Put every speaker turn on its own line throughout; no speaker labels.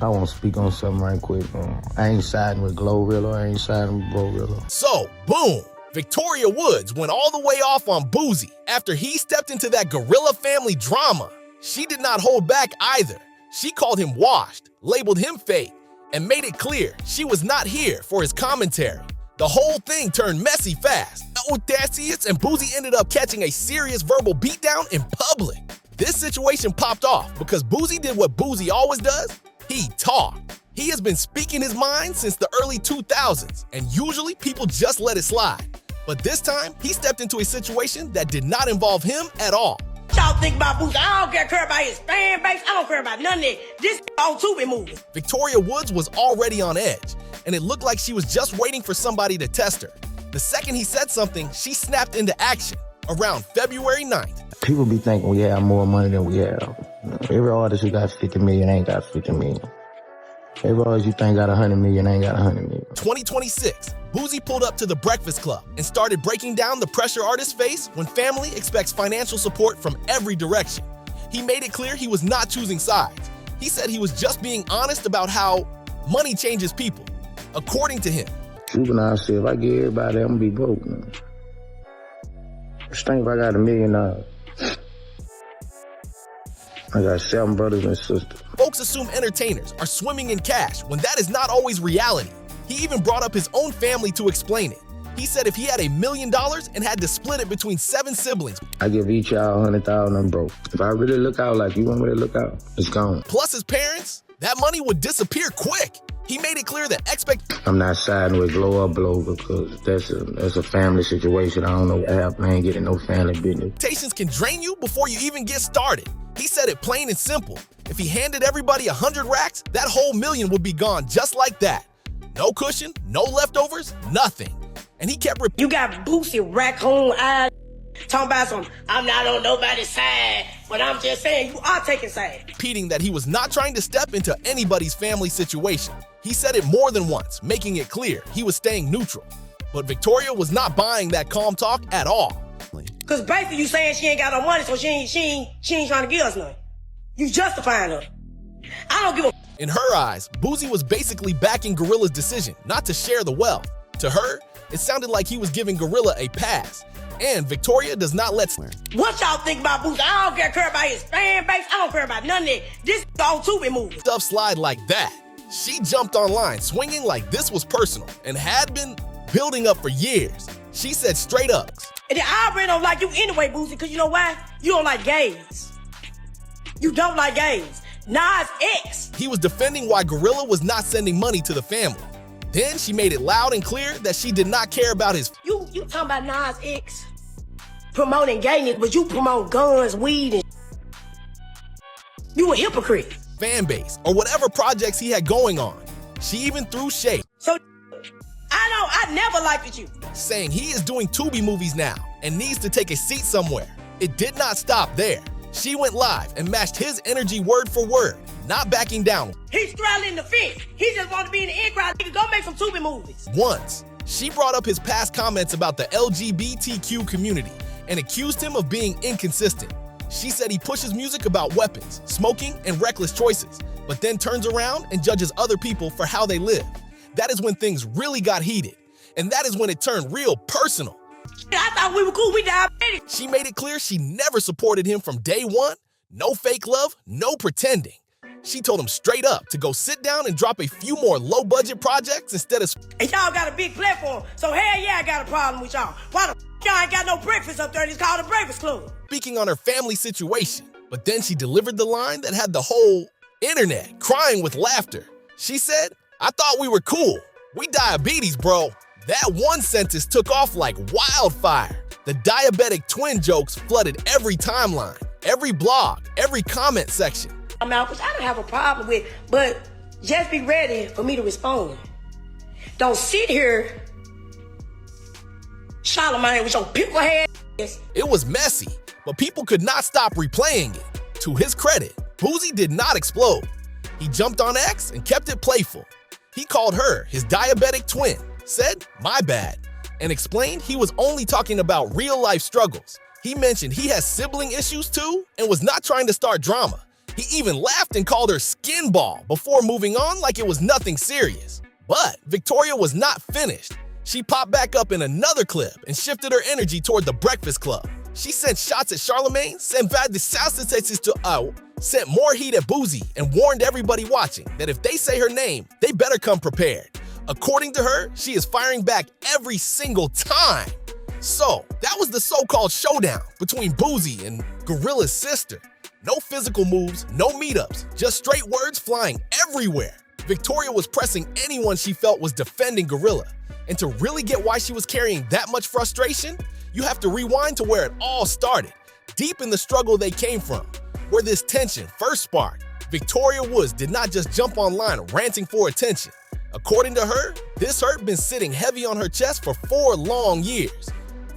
I want to speak on something right quick. I ain't siding with Glorilla. I ain't siding with Glorilla.
So, boom. Victoria Woods went all the way off on Boosie after he stepped into that Gorilla family drama. She did not hold back either. She called him washed, labeled him fake, and made it clear she was not here for his commentary. The whole thing turned messy fast. Audacious and Boosie ended up catching a serious verbal beatdown in public. This situation popped off because Boosie did what Boosie always does. He talked. He has been speaking his mind since the early 2000s, and usually people just let it slide. But this time, he stepped into a situation that did not involve him at all.
Y'all think about Boosie. I don't care about his fan base. I don't care about none of that. This on Tubi movie.
Victoria Woods was already on edge, and it looked like she was just waiting for somebody to test her. The second he said something, she snapped into action around February 9th.
People be thinking we have more money than we have. Every artist who got 50 million ain't got 50 million. Every artist you think got 100 million ain't got 100 million.
2026, Boosie pulled up to the Breakfast Club and started breaking down the pressure artists face when family expects financial support from every direction. He made it clear he was not choosing sides. He said he was just being honest about how money changes people, according to him.
Juvenile said, if I give everybody, I'm gonna be broke, man. Just think if I got $1 million. I got 7 brothers and sisters.
Folks assume entertainers are swimming in cash when that is not always reality. He even brought up his own family to explain it. He said if he had $1 million and had to split it between 7 siblings,
I give each y'all 100,000, I'm broke. If I really look out like you want me to look out, it's gone.
Plus his parents, that money would disappear quick. He made it clear that
I'm not siding with blow or blow because that's a family situation. I don't know. I ain't getting no family business.
Expectations can drain you before you even get started. He said it plain and simple. If he handed everybody 100 racks, that whole million would be gone just like that. No cushion, no leftovers, nothing. And he kept repeating.
You got Boosie raccoon eyes talking about some, I'm not on nobody's side, but I'm just saying you are taking side.
Repeating that he was not trying to step into anybody's family situation. He said it more than once, making it clear he was staying neutral. But Victoria was not buying that calm talk at all.
Cause basically you saying she ain't got no money, so she ain't trying to give us nothing. You justifying her. I don't give a.
In her eyes, Boosie was basically backing Gorilla's decision not to share the wealth. To her, it sounded like he was giving Gorilla a pass. And Victoria does not let.
What y'all think about Boosie? I don't care about his fan base. I don't care about none of that. This on Tubi movie.
Stuff slide like that. She jumped online swinging like this was personal and had been building up for years. She said straight up.
And then I already don't like you anyway, Boosie, because you know why? You don't like gays. You don't like gays. Nas X.
He was defending why Gorilla was not sending money to the family. Then she made it loud and clear that she did not care about his.
You talking about Nas X promoting gayness, but you promote guns, weed, and you a hypocrite.
Fan base or whatever projects he had going on. She even threw shade.
So I never liked you.
Saying he is doing Tubi movies now and needs to take a seat somewhere. It did not stop there. She went live and matched his energy word for word, not backing down.
He's straddling the fence. He just wanted to be in the in crowd. Nigga, go make some Tubi movies.
Once, she brought up his past comments about the LGBTQ community and accused him of being inconsistent. She said he pushes music about weapons, smoking, and reckless choices, but then turns around and judges other people for how they live. That is when things really got heated, and that is when it turned real personal.
I thought we were cool, we diabetic.
She made it clear she never supported him from day one. No fake love, no pretending. She told him straight up to go sit down and drop a few more low-budget projects instead of.
And y'all got a big platform, so hell yeah, I got a problem with y'all. Why the y'all ain't got no breakfast up there? It's called a Breakfast Club.
Speaking on her family situation, but then she delivered the line that had the whole internet crying with laughter. She said, I thought we were cool. We diabetes, bro. That one sentence took off like wildfire. The diabetic twin jokes flooded every timeline, every blog, every comment section.
Which I don't have a problem with, but just be ready for me to respond. Don't sit here, Charlamagne, with your pickle head.
It was messy, but people could not stop replaying it. To his credit, Boosie did not explode. He jumped on X and kept it playful. He called her his diabetic twin, said, my bad, and explained he was only talking about real-life struggles. He mentioned he has sibling issues too and was not trying to start drama. He even laughed and called her skin ball before moving on like it was nothing serious. But Victoria was not finished. She popped back up in another clip and shifted her energy toward the Breakfast Club. She sent shots at Charlemagne, sent more heat at Boosie, and warned everybody watching that if they say her name, they better come prepared. According to her, she is firing back every single time. So, that was the so-called showdown between Boosie and Glorilla's sister. No physical moves, no meetups, just straight words flying everywhere. Victoria was pressing anyone she felt was defending Glorilla. And to really get why she was carrying that much frustration, you have to rewind to where it all started, deep in the struggle they came from, where this tension first sparked. Victoria Woods did not just jump online ranting for attention. According to her, this hurt been sitting heavy on her chest for 4 long years.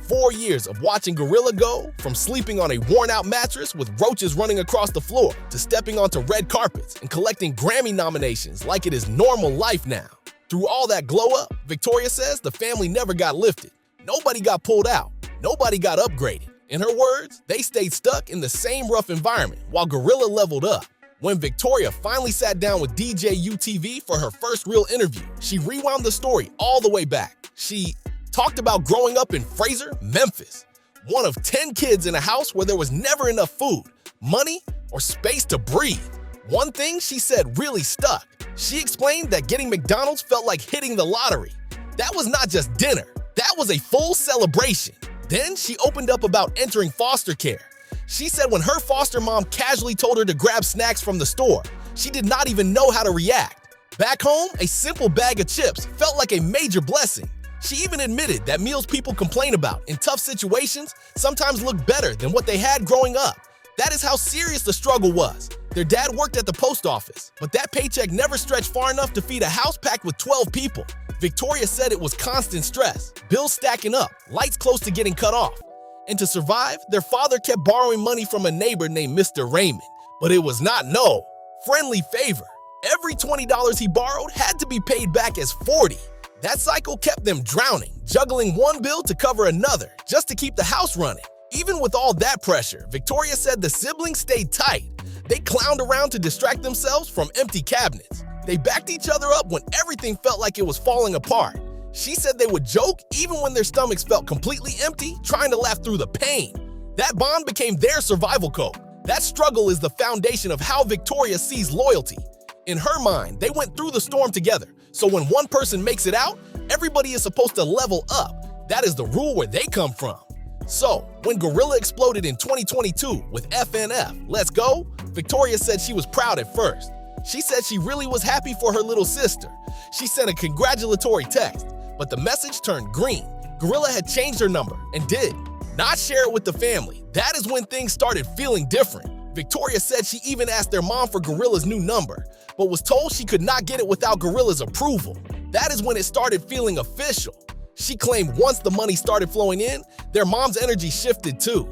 4 years of watching Glorilla go from sleeping on a worn-out mattress with roaches running across the floor to stepping onto red carpets and collecting Grammy nominations like it is normal life now. Through all that glow-up, Victoria says the family never got lifted. Nobody got pulled out. Nobody got upgraded. In her words, they stayed stuck in the same rough environment while Glorilla leveled up. When Victoria finally sat down with DJ UTV for her first real interview, she rewound the story all the way back. She talked about growing up in Fraser, Memphis, one of 10 kids in a house where there was never enough food, money, or space to breathe. One thing she said really stuck. She explained that getting McDonald's felt like hitting the lottery. That was not just dinner, that was a full celebration. Then she opened up about entering foster care. She said when her foster mom casually told her to grab snacks from the store, she did not even know how to react. Back home, a simple bag of chips felt like a major blessing. She even admitted that meals people complain about in tough situations sometimes look better than what they had growing up. That is how serious the struggle was. Their dad worked at the post office, but that paycheck never stretched far enough to feed a house packed with 12 people. Victoria said it was constant stress, bills stacking up, lights close to getting cut off. And to survive, their father kept borrowing money from a neighbor named Mr. Raymond. But it was not no friendly favor. Every $20 he borrowed had to be paid back as 40. That cycle kept them drowning, juggling one bill to cover another, just to keep the house running. Even with all that pressure, Victoria said the siblings stayed tight. They clowned around to distract themselves from empty cabinets. They backed each other up when everything felt like it was falling apart. She said they would joke even when their stomachs felt completely empty, trying to laugh through the pain. That bond became their survival code. That struggle is the foundation of how Victoria sees loyalty. In her mind, they went through the storm together, so when one person makes it out, everybody is supposed to level up. That is the rule where they come from. So, when Glorilla exploded in 2022 with FNF, Let's Go, Victoria said she was proud at first. She said she really was happy for her little sister. She sent a congratulatory text, but the message turned green. Glorilla had changed her number and did not share it with the family. That is when things started feeling different. Victoria said she even asked their mom for Glorilla's new number, but was told she could not get it without Glorilla's approval. That is when it started feeling official. She claimed once the money started flowing in, their mom's energy shifted too.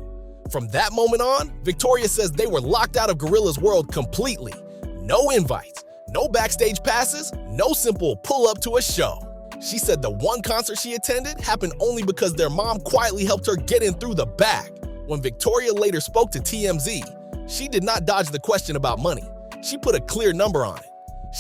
From that moment on, Victoria says they were locked out of Glorilla's world completely. No invites, no backstage passes, no simple pull-up to a show. She said the one concert she attended happened only because their mom quietly helped her get in through the back. When Victoria later spoke to TMZ, she did not dodge the question about money. She put a clear number on it.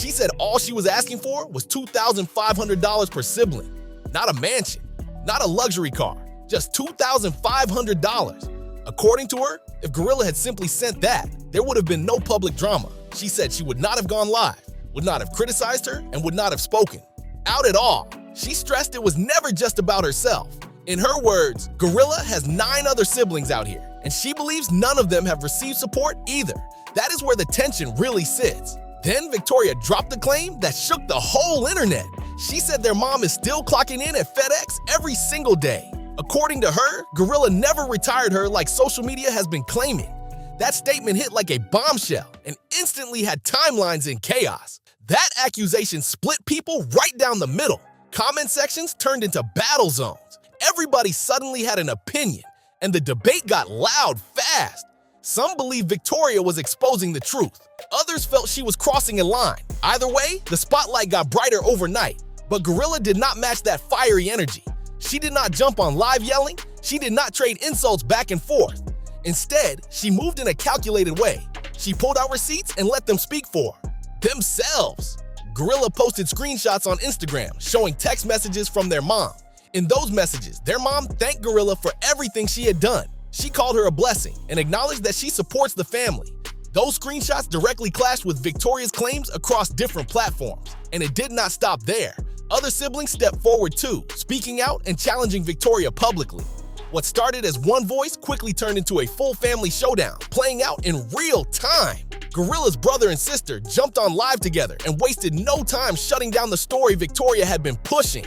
She said all she was asking for was $2,500 per sibling. Not a mansion, not a luxury car, just $2,500. According to her, if Glorilla had simply sent that, there would have been no public drama. She said she would not have gone live, would not have criticized her, and would not have spoken out at all. She stressed it was never just about herself. In her words, Glorilla has 9 other siblings out here, and she believes none of them have received support either. That is where the tension really sits. Then Victoria dropped a claim that shook the whole internet. She said their mom is still clocking in at FedEx every single day. According to her, Glorilla never retired her like social media has been claiming. That statement hit like a bombshell and instantly had timelines in chaos. That accusation split people right down the middle. Comment sections turned into battle zones. Everybody suddenly had an opinion, and the debate got loud fast. Some believed Victoria was exposing the truth. Others felt she was crossing a line. Either way, the spotlight got brighter overnight. But Glorilla did not match that fiery energy. She did not jump on live yelling. She did not trade insults back and forth. Instead, she moved in a calculated way. She pulled out receipts and let them speak for her. Themselves. Glorilla posted screenshots on Instagram showing text messages from their mom. In those messages, their mom thanked Glorilla for everything she had done. She called her a blessing and acknowledged that she supports the family. Those screenshots directly clashed with Victoria's claims across different platforms. And it did not stop there. Other siblings stepped forward too, speaking out and challenging Victoria publicly. What started as one voice quickly turned into a full family showdown, playing out in real time. Glorilla's brother and sister jumped on live together and wasted no time shutting down the story Victoria had been pushing.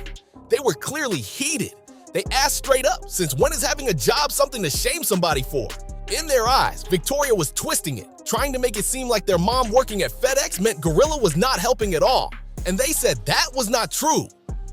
They were clearly heated. They asked straight up, since when is having a job something to shame somebody for? In their eyes, Victoria was twisting it, trying to make it seem like their mom working at FedEx meant Glorilla was not helping at all. And they said that was not true.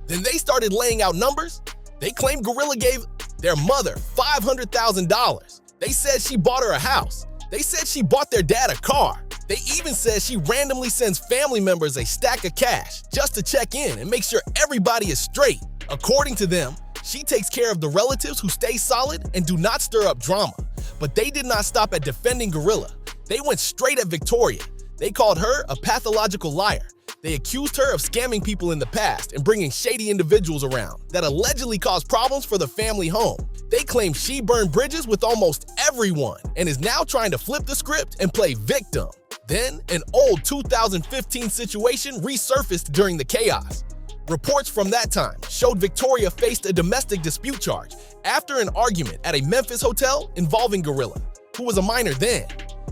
Then they started laying out numbers. They claimed Glorilla gave their mother $500,000. They said she bought her a house. They said she bought their dad a car. They even said she randomly sends family members a stack of cash just to check in and make sure everybody is straight. According to them, she takes care of the relatives who stay solid and do not stir up drama. But they did not stop at defending Glorilla. They went straight at Victoria. They called her a pathological liar. They accused her of scamming people in the past and bringing shady individuals around that allegedly caused problems for the family home. They claim she burned bridges with almost everyone and is now trying to flip the script and play victim. Then, an old 2015 situation resurfaced during the chaos. Reports from that time showed Victoria faced a domestic dispute charge after an argument at a Memphis hotel involving Glorilla, who was a minor then.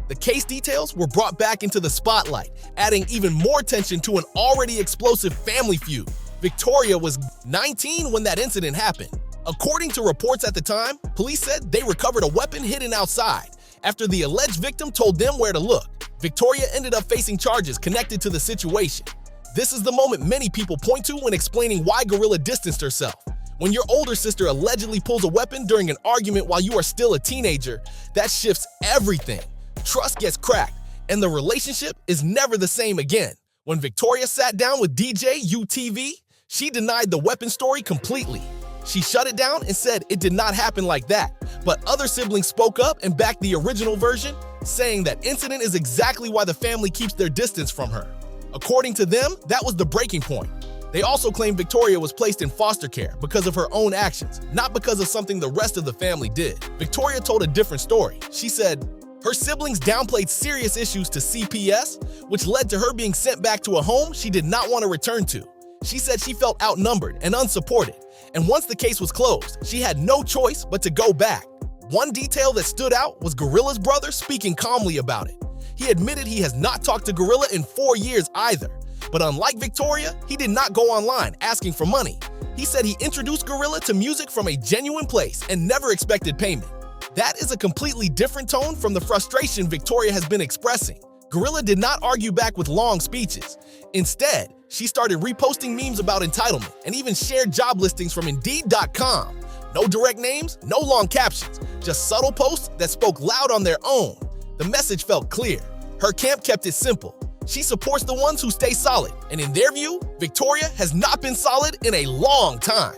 The case details were brought back into the spotlight, adding even more tension to an already explosive family feud. Victoria was 19 when that incident happened. According to reports at the time, police said they recovered a weapon hidden outside after the alleged victim told them where to look. Victoria ended up facing charges connected to the situation. This is the moment many people point to when explaining why Glorilla distanced herself. When your older sister allegedly pulls a weapon during an argument while you are still a teenager, that shifts everything. Trust gets cracked, and the relationship is never the same again. When Victoria sat down with DJ UTV, she denied the weapon story completely. She shut it down and said it did not happen like that, but other siblings spoke up and backed the original version, saying that incident is exactly why the family keeps their distance from her. According to them, that was the breaking point. They also claimed Victoria was placed in foster care because of her own actions, not because of something the rest of the family did. Victoria told a different story. She said, her siblings downplayed serious issues to CPS, which led to her being sent back to a home she did not want to return to. She said she felt outnumbered and unsupported, and once the case was closed, she had no choice but to go back. One detail that stood out was Glorilla's brother speaking calmly about it. He admitted he has not talked to Glorilla in 4 years either, but unlike Victoria, he did not go online asking for money. He said he introduced Glorilla to music from a genuine place and never expected payment. That is a completely different tone from the frustration Victoria has been expressing. Glorilla did not argue back with long speeches. Instead, she started reposting memes about entitlement and even shared job listings from Indeed.com. No direct names, no long captions, just subtle posts that spoke loud on their own. The message felt clear. Her camp kept it simple. She supports the ones who stay solid, and in their view, Victoria has not been solid in a long time.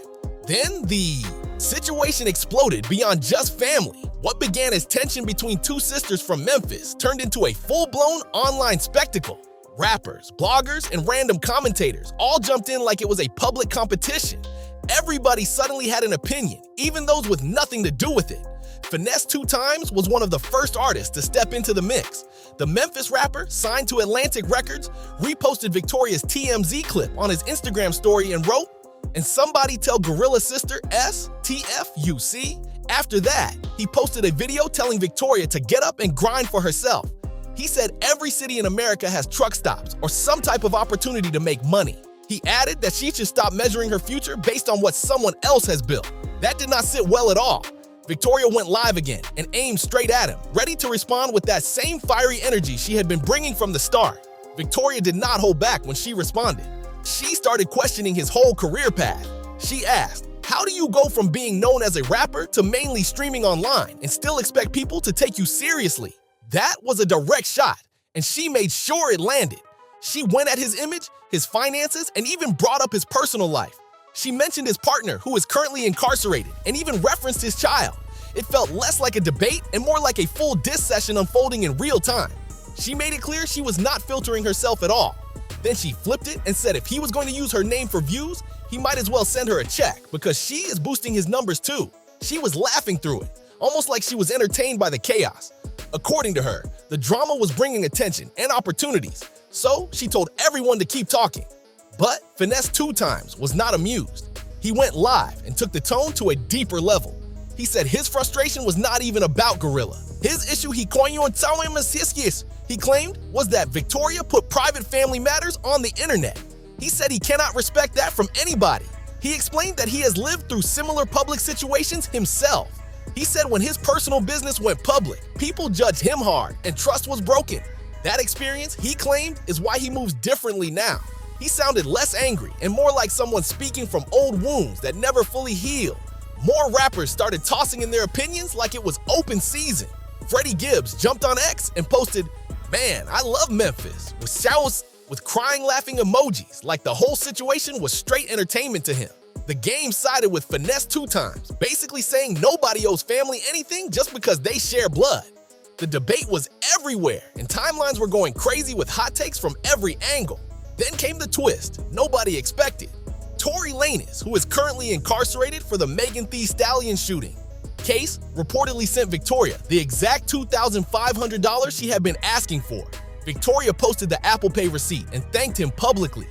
Then the situation exploded beyond just family. What began as tension between two sisters from Memphis turned into a full-blown online spectacle. Rappers, bloggers, and random commentators all jumped in like it was a public competition. Everybody suddenly had an opinion, even those with nothing to do with it. Finesse 2 Times was one of the first artists to step into the mix. The Memphis rapper, signed to Atlantic Records, reposted Victoria's TMZ clip on his Instagram story and wrote, "And somebody tell Glorilla's sister S, TFUC." After that, he posted a video telling Victoria to get up and grind for herself. He said every city in America has truck stops or some type of opportunity to make money. He added that she should stop measuring her future based on what someone else has built. That did not sit well at all. Victoria went live again and aimed straight at him, ready to respond with that same fiery energy she had been bringing from the start. Victoria did not hold back when she responded. She started questioning his whole career path. She asked, how do you go from being known as a rapper to mainly streaming online and still expect people to take you seriously? That was a direct shot, and she made sure it landed. She went at his image, his finances, and even brought up his personal life. She mentioned his partner, who is currently incarcerated, and even referenced his child. It felt less like a debate and more like a full diss session unfolding in real time. She made it clear she was not filtering herself at all. Then she flipped it and said if he was going to use her name for views, he might as well send her a check because she is boosting his numbers too. She was laughing through it, almost like she was entertained by the chaos. According to her, the drama was bringing attention and opportunities, so she told everyone to keep talking. But Finesse 2 Times was not amused. He went live and took the tone to a deeper level. He said his frustration was not even about Glorilla. His issue he claimed was that Victoria put private family matters on the internet. He said he cannot respect that from anybody. He explained that he has lived through similar public situations himself. He said when his personal business went public, people judged him hard and trust was broken. That experience, he claimed, is why he moves differently now. He sounded less angry and more like someone speaking from old wounds that never fully healed. More rappers started tossing in their opinions like it was open season. Freddie Gibbs jumped on X and posted, "Man, I love Memphis," with shouts with crying laughing emojis like the whole situation was straight entertainment to him. The game sided with Finesse 2 Times, basically saying nobody owes family anything just because they share blood. The debate was everywhere and timelines were going crazy with hot takes from every angle. Then came the twist nobody expected. Tory Lanez, who is currently incarcerated for the Megan Thee Stallion shooting. Case reportedly sent Victoria the exact $2,500 she had been asking for. Victoria posted the Apple Pay receipt and thanked him publicly.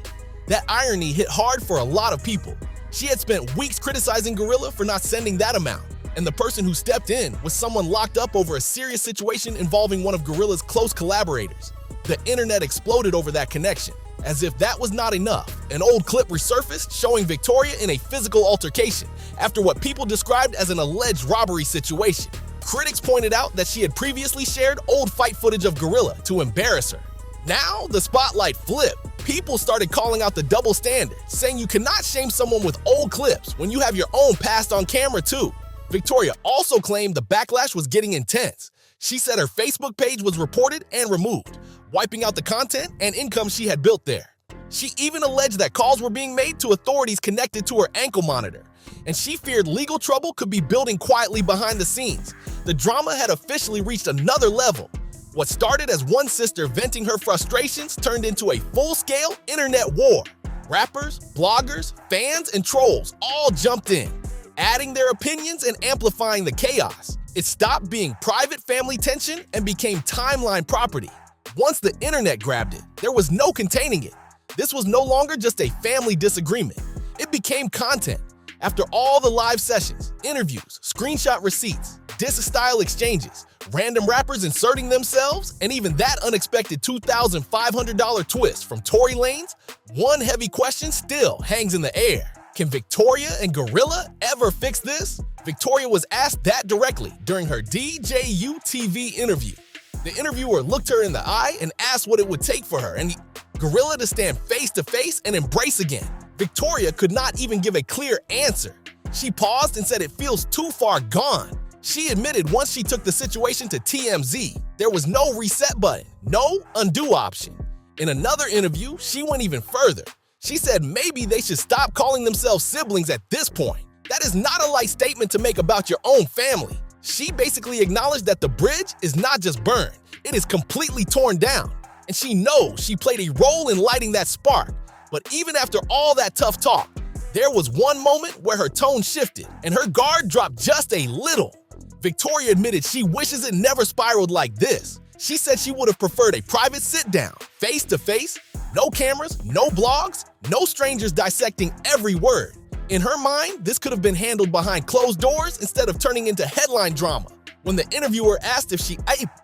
That irony hit hard for a lot of people. She had spent weeks criticizing Glorilla for not sending that amount, and the person who stepped in was someone locked up over a serious situation involving one of Glorilla's close collaborators. The internet exploded over that connection. As if that was not enough, an old clip resurfaced showing Victoria in a physical altercation after what people described as an alleged robbery situation. Critics pointed out that she had previously shared old fight footage of Glorilla to embarrass her. Now the spotlight flipped. People started calling out the double standard, saying you cannot shame someone with old clips when you have your own past on camera too. Victoria also claimed the backlash was getting intense. She said her Facebook page was reported and removed, wiping out the content and income she had built there. She even alleged that calls were being made to authorities connected to her ankle monitor, and she feared legal trouble could be building quietly behind the scenes. The drama had officially reached another level. What started as one sister venting her frustrations turned into a full-scale internet war. Rappers, bloggers, fans, and trolls all jumped in, adding their opinions and amplifying the chaos. It stopped being private family tension and became timeline property. Once the internet grabbed it, there was no containing it. This was no longer just a family disagreement. It became content. After all the live sessions, interviews, screenshot receipts, diss-style exchanges, random rappers inserting themselves, and even that unexpected $2,500 twist from Tory Lanez, one heavy question still hangs in the air. Can Victoria and Glorilla ever fix this? Victoria was asked that directly during her DJU TV interview. The interviewer looked her in the eye and asked what it would take for her and Glorilla to stand face to face and embrace again. Victoria could not even give a clear answer. She paused and said it feels too far gone. She admitted once she took the situation to TMZ, there was no reset button, no undo option. In another interview, she went even further. She said maybe they should stop calling themselves siblings at this point. That is not a light statement to make about your own family. She basically acknowledged that the bridge is not just burned, it is completely torn down. And she knows she played a role in lighting that spark. But even after all that tough talk, there was one moment where her tone shifted and her guard dropped just a little. Victoria admitted she wishes it never spiraled like this. She said she would have preferred a private sit-down, face-to-face, no cameras, no blogs, no strangers dissecting every word. In her mind, this could have been handled behind closed doors instead of turning into headline drama. When the interviewer asked if she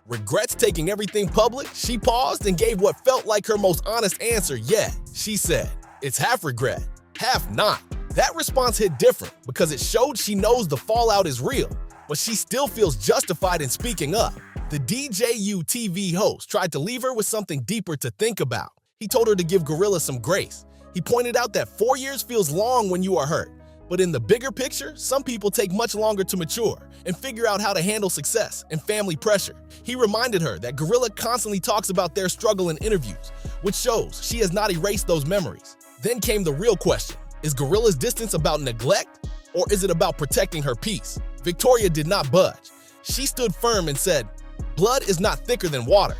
regrets taking everything public, she paused and gave what felt like her most honest answer yet. She said, "It's half regret, half not." That response hit different because it showed she knows the fallout is real, but she still feels justified in speaking up. The DJU TV host tried to leave her with something deeper to think about. He told her to give Glorilla some grace. He pointed out that 4 years feels long when you are hurt, but in the bigger picture, some people take much longer to mature and figure out how to handle success and family pressure. He reminded her that Glorilla constantly talks about their struggle in interviews, which shows she has not erased those memories. Then came the real question. Is Glorilla's distance about neglect, or is it about protecting her peace? Victoria did not budge. She stood firm and said, "Blood is not thicker than water.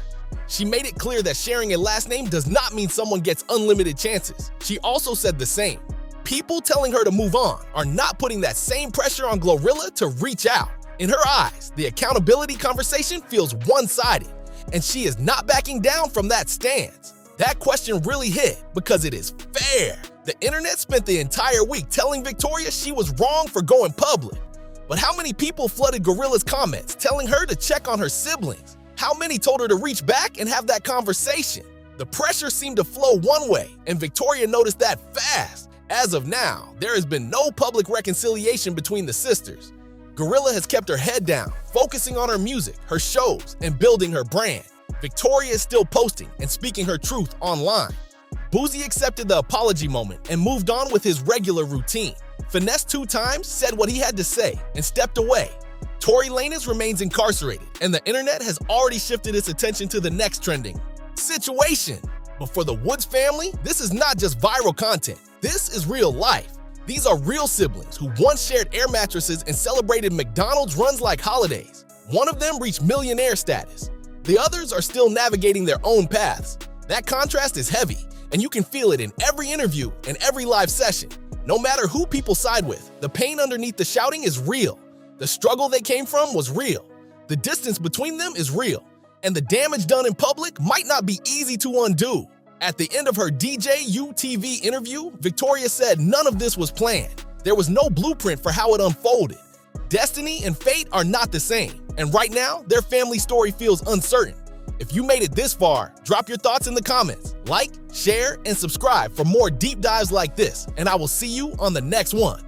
She made it clear that sharing a last name does not mean someone gets unlimited chances. She also said the same. People telling her to move on are not putting that same pressure on Glorilla to reach out. In her eyes, the accountability conversation feels one-sided, and she is not backing down from that stance. That question really hit because it is fair. The internet spent the entire week telling Victoria she was wrong for going public. But how many people flooded Glorilla's comments telling her to check on her siblings? How many told her to reach back and have that conversation? The pressure seemed to flow one way, and Victoria noticed that fast. As of now, there has been no public reconciliation between the sisters. Glorilla has kept her head down, focusing on her music, her shows, and building her brand. Victoria is still posting and speaking her truth online. Boosie accepted the apology moment and moved on with his regular routine. Finesse 2 times, said what he had to say, and stepped away. Tory Lanez remains incarcerated, and the internet has already shifted its attention to the next trending situation. But for the Woods family, this is not just viral content. This is real life. These are real siblings who once shared air mattresses and celebrated McDonald's runs like holidays. One of them reached millionaire status. The others are still navigating their own paths. That contrast is heavy, and you can feel it in every interview and every live session. No matter who people side with, the pain underneath the shouting is real. The struggle they came from was real. The distance between them is real. And the damage done in public might not be easy to undo. At the end of her DJU-TV interview, Victoria said none of this was planned. There was no blueprint for how it unfolded. Destiny and fate are not the same, and right now, their family story feels uncertain. If you made it this far, drop your thoughts in the comments. Like, share, and subscribe for more deep dives like this, and I will see you on the next one.